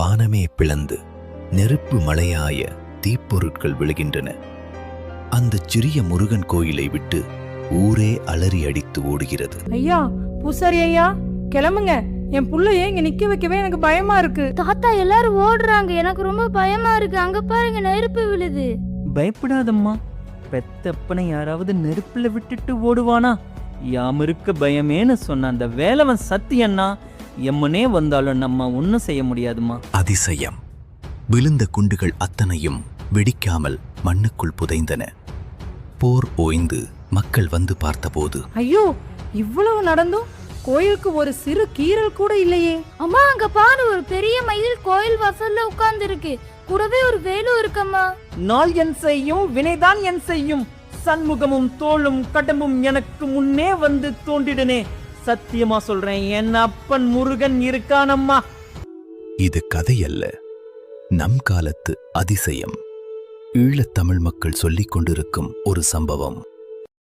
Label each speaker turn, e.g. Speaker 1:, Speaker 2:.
Speaker 1: வானமே பிளந்து நெருப்பு மழையாய தீப்பொருட்கள் விழுகின்றன. அந்த சிறிய முருகன் கோயிலை விட்டு ஊரே அலறி அடித்து ஓடுகிறது.
Speaker 2: ஐயா, பூசாரி ஐயா, கிளம்புங்க. என் புள்ளைய இங்க நிக்க வைக்கவே எனக்கு பயமா இருக்கு.
Speaker 3: தாத்தா, எல்லாரும் ஓடுறாங்க, எனக்கு ரொம்ப பயமா இருக்கு. அங்க பாருங்க, நெருப்பு விழுது.
Speaker 4: பயப்படாதம்மா, பெத்தப்பனை யாராவது நெருப்புல விட்டுட்டு ஓடுவானா? யாம் இருக்க பயமேன்னு சொன்ன அந்த வேலவன் சத்தியன்னா எம்மனே வந்தாலும் நம்ம ஒன்னும் செய்ய முடியாதுமா.
Speaker 1: அதிசயம். விழுந்த குண்டுகள் அத்தனையும் வெடிக்காமல் மண்ணுக்குள் புதைந்தன. போர் ஓய்ந்து மக்கள் வந்து பார்த்தபோது,
Speaker 2: ஐயோ, இவ்வளவு நடந்தும் கோயிலுக்கு ஒரு சிறு கீறல் கூட இல்லையே.
Speaker 3: அம்மா, அங்க பாரு, ஒரு பெரிய மயில் கோயில் வாசல்ல உட்கார்ந்து இருக்கு. கூடவே ஒரு வேலும் இருக்கம்மா.
Speaker 4: நாள் என் செய்யும், வினைதான் என் செய்யும். சண்முகமும் தோளும் கடம்பும் எனக்கு முன்னே வந்து தோன்றிடனே. சத்தியமா சொல்றேன், என் அப்பன் முருகன் இருக்கானம்மா.
Speaker 1: இது கதையல்ல, நம் காலத்து அதிசயம். ஈழத்தமிழ் மக்கள் சொல்லிக் கொண்டிருக்கும் ஒரு சம்பவம்.